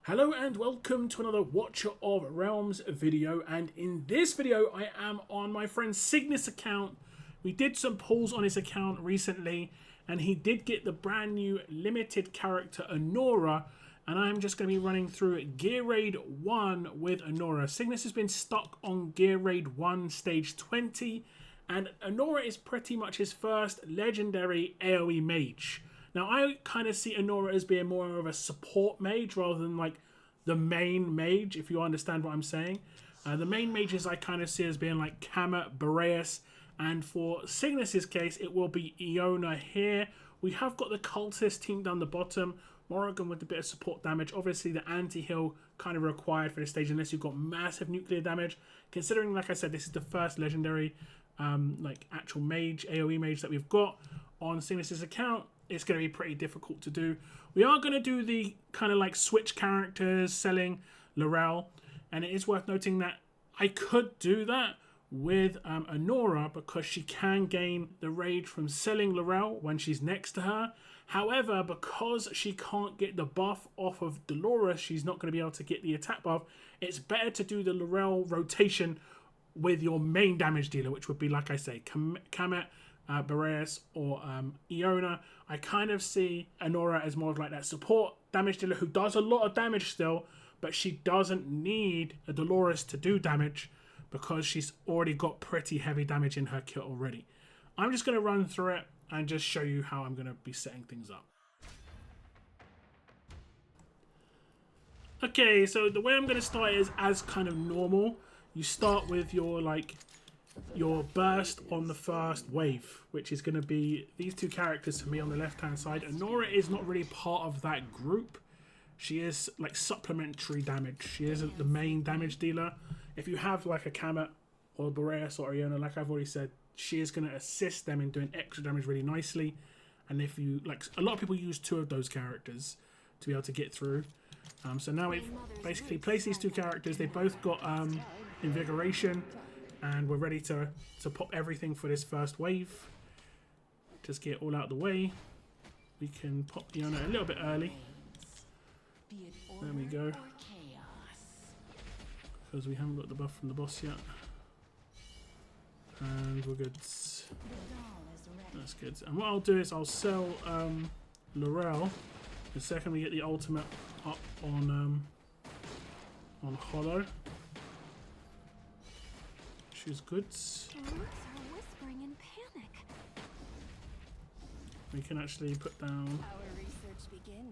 Hello and welcome to another Watcher of Realms video, and in this video I am on my friend Cygnus account. We did some pulls on his account recently and he did get the brand new limited character Anora, and I'm just going to be running through Gear Raid 1 with Anora. Cygnus has been stuck on Gear Raid 1 stage 20 and Anora is pretty much his first legendary AOE Mage. Now, I kind of see Anora as being more of a support mage rather than like the main mage, if you understand what I'm saying. The main mages I kind of see as being like Kama, Boreas, and for Cygnus's case, it will be Iona here. We have got the cultist team down the bottom, Morrigan with a bit of support damage. Obviously, the anti-heal kind of required for this stage unless you've got massive nuclear damage. Considering, like I said, this is the first legendary like actual mage, AOE mage that we've got on Cygnus's account. It's going to be pretty difficult to do. We are going to do the kind of like switch characters, selling Laurel, and it is worth noting that I could do that with Anora because she can gain the rage from selling Laurel when she's next to her. However, because she can't get the buff off of Dolores, she's not going to be able to get the attack buff. It's better to do the Laurel rotation with your main damage dealer, which would be, like I say, Kamet, Boreas, or Iona. I kind of see Anora as more of like that support damage dealer who does a lot of damage still, but she doesn't need a Dolores to do damage because she's already got pretty heavy damage in her kit already. I'm just going to run through it and just show you how I'm going to be setting things up. Okay, so the way I'm going to start is as kind of normal. You start with your burst on the first wave, which is going to be these two characters for me on the left hand side. Anora is not really part of that group. She is like supplementary damage. She isn't the main damage dealer. If you have like a Kamet or a Boreas or Iona, like I've already said, she is going to assist them in doing extra damage really nicely. And if you like, a lot of people use two of those characters to be able to get through. So now we've basically placed these two characters. They both got invigoration, and we're ready to pop everything for this first wave. Just get it all out of the way. We can pop Iona a little bit early. There we go. Because we haven't got the buff from the boss yet. And we're good. That's good. And what I'll do is I'll sell Laurel the second we get the ultimate up on Hollow. She's good. We can actually put down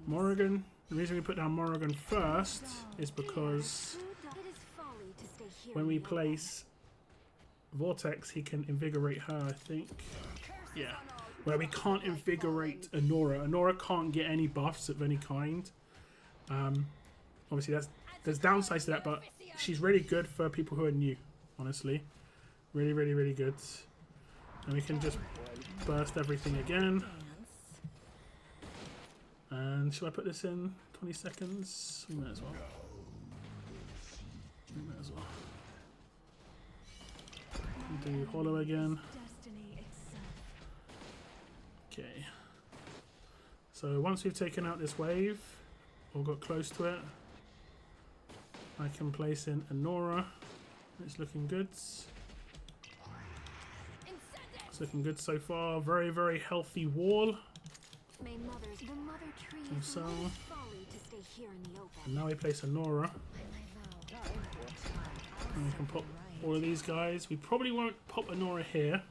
Morrigan. The reason we put down Morrigan first is because when we place Vortex, he can invigorate her, I think. Yeah. Where we can't invigorate Anora. Anora can't get any buffs of any kind. Obviously, there's downsides to that, but she's really good for people who are new, honestly. Really, really, really good. And we can just burst everything again. And should I put this in 20 seconds? We might as well. We might as well. Do Hollow again. Okay. So once we've taken out this wave, or got close to it, I can place in Anora. It's looking good. It's looking good so far. Very, very healthy wall. And so, and now we place Anora. And we can pop all of these guys. We probably won't pop Anora here.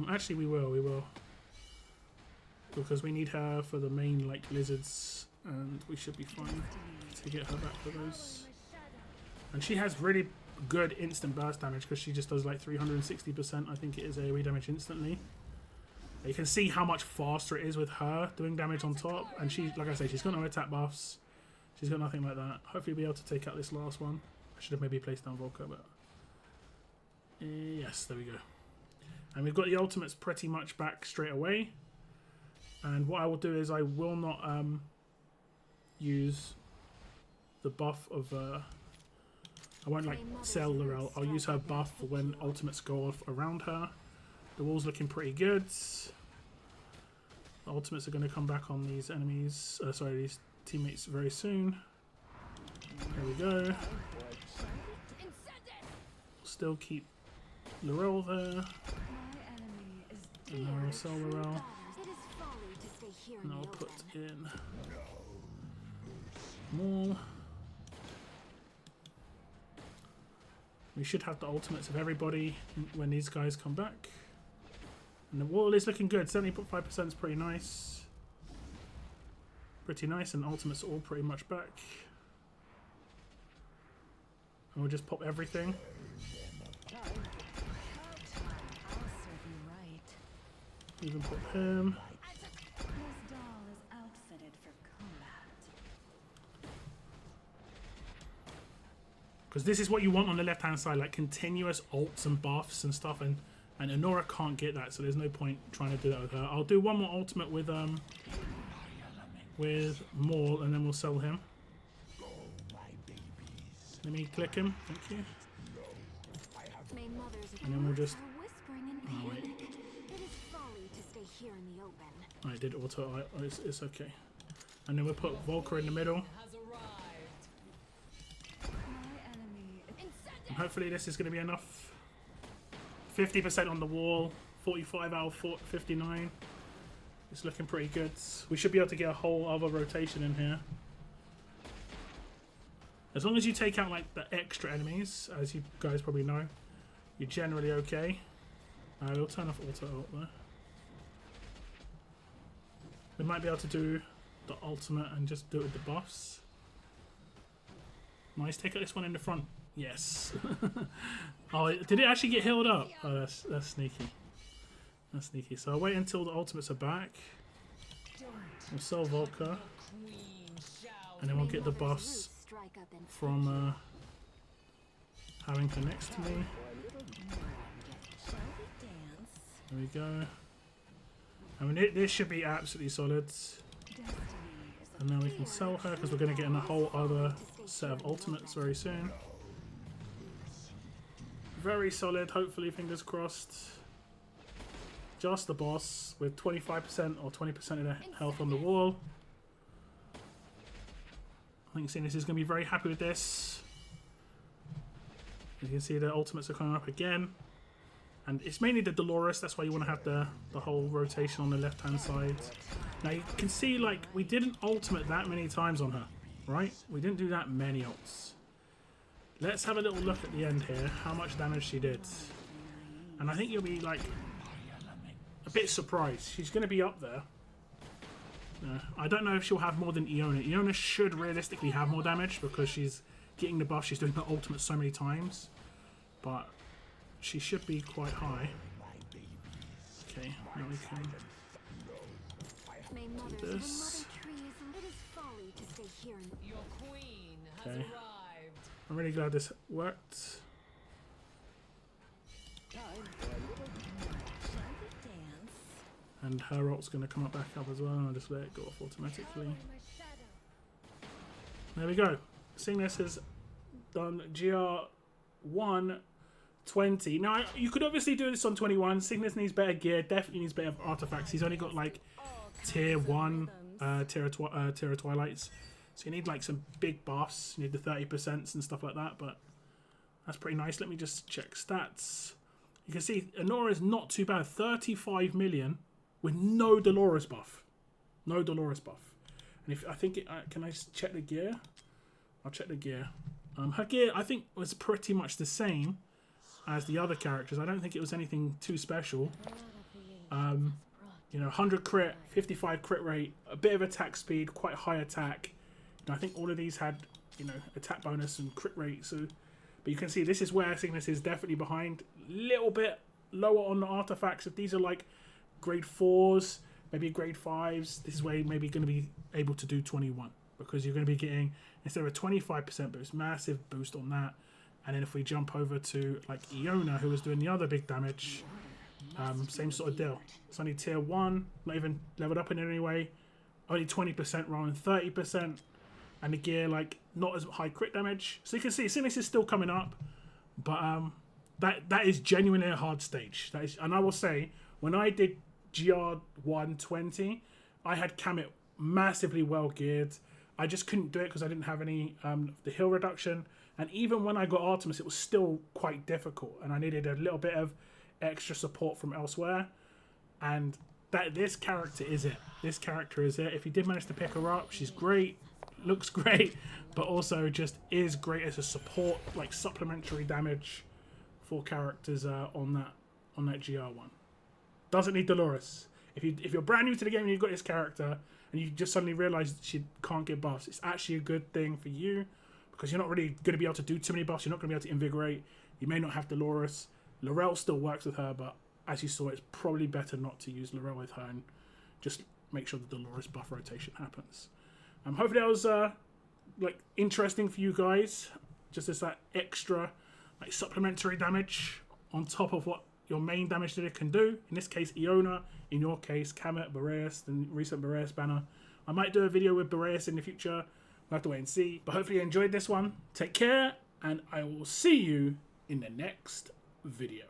Actually, we will. Because we need her for the main like lizards, and we should be fine to get her back for those. And she has really good instant burst damage because she just does like 360%, I think it is, AoE damage instantly. You can see how much faster it is with her doing damage on top, and she, like I say, she's got no attack buffs. She's got nothing like that. Hopefully we'll be able to take out this last one. I should have maybe placed down Volker, but yes, there we go. And we've got the ultimates pretty much back straight away. And what I will do is I will not use the buff of I won't like sell Laurel. I'll use her buff for when ultimates go off around her. The wall's looking pretty good. The ultimates are going to come back on these enemies. Sorry, these teammates very soon. There we go. Still keep Laurel there. And then we'll sell Laurel. And I'll put in more. We should have the ultimates of everybody when these guys come back. And the wall is looking good. 70.5% is pretty nice. Pretty nice, and ultimates are all pretty much back. And we'll just pop everything. Even pop him. Because this is what you want on the left hand side, like continuous ults and buffs and stuff, and Anora can't get that, so there's no point trying to do that with her. I'll do one more ultimate with Maul, and then we'll sell him. Let me click him, thank you. And then we'll just... Oh, wait. I did auto, it's okay. And then we'll put Volker in the middle. And hopefully this is going to be enough. 50% on the wall, 45 out of 59. It's looking pretty good. We should be able to get a whole other rotation in here. As long as you take out like the extra enemies, as you guys probably know, you're generally okay. We'll turn off auto ult there. We might be able to do the ultimate and just do it with the buffs. Nice, take out this one in the front. Yes. Oh, did it actually get healed up? Oh, that's sneaky. That's sneaky. So I'll wait until the ultimates are back. We'll sell Volker. And then we'll get the buffs from having her next to me. There we go. I mean, this should be absolutely solid. And now we can sell her because we're going to get in a whole other set of ultimates very soon. Very solid, hopefully, fingers crossed. Just the boss with 25% or 20% of the health on the wall. I think Cygnus is going to be very happy with this. You can see the ultimates are coming up again. And it's mainly the Dolores, that's why you want to have the whole rotation on the left hand side. Now you can see like we didn't ultimate that many times on her, right? We didn't do that many ults. Let's have a little look at the end here, how much damage she did. And I think you'll be like a bit surprised. She's going to be up there. I don't know if she'll have more than Iona. Iona should realistically have more damage because she's getting the buff. She's doing the ultimate so many times. But she should be quite high. Okay, now we can do this. Okay. I'm really glad this worked. And her ult's going to come up back up as well, and I'll just let it go off automatically. There we go. Cygnus has done GR1 20. Now, you could obviously do this on 21. Cygnus needs better gear, definitely needs better artifacts. He's only got like tier 1 tier of Twilights. So you need like some big buffs. You need the 30% and stuff like that, but that's pretty nice. Let me just check stats. You can see Anora is not too bad. 35 million with no Dolores buff. No Dolores buff. And if I think it, can I check the gear? I'll check the gear. Her gear, I think, was pretty much the same as the other characters. I don't think it was anything too special. You know, 100 crit, 55 crit rate, a bit of attack speed, quite high attack. And I think all of these had, you know, attack bonus and crit rate. So, but you can see this is where Cygnus is definitely behind. Little bit lower on the artifacts. If these are like grade 4s, maybe grade 5s, this is where you're maybe going to be able to do 21. Because you're going to be getting, instead of a 25% boost, massive boost on that. And then if we jump over to like Iona, who was doing the other big damage, same sort of deal. It's only tier 1, not even leveled up in any way. Only 20% rather than 30%. And the gear, like, not as high crit damage. So you can see, Cygnus is still coming up. But that is genuinely a hard stage. That is, and I will say, when I did GR1 20, I had Kamet massively well geared. I just couldn't do it because I didn't have any the heal reduction. And even when I got Artemis, it was still quite difficult, and I needed a little bit of extra support from elsewhere. And this character is it. This character is it. If you did manage to pick her up, she's great, looks great, but also just is great as a support, like supplementary damage for characters on that GR1. Doesn't need Dolores. If you're brand new to the game and you've got this character and you just suddenly realise she can't get buffs, it's actually a good thing for you because you're not really going to be able to do too many buffs. You're not going to be able to invigorate. You may not have Dolores. Laurel still works with her, but as you saw, it's probably better not to use Laurel with her and just make sure the Dolores buff rotation happens. Hopefully that was like interesting for you guys, just as that extra like supplementary damage on top of what your main damage that it can do. In this case, Iona. In your case, Kamet, Boreas, the recent Boreas banner. I might do a video with Boreas in the future. We'll have to wait and see. But hopefully you enjoyed this one. Take care, and I will see you in the next video.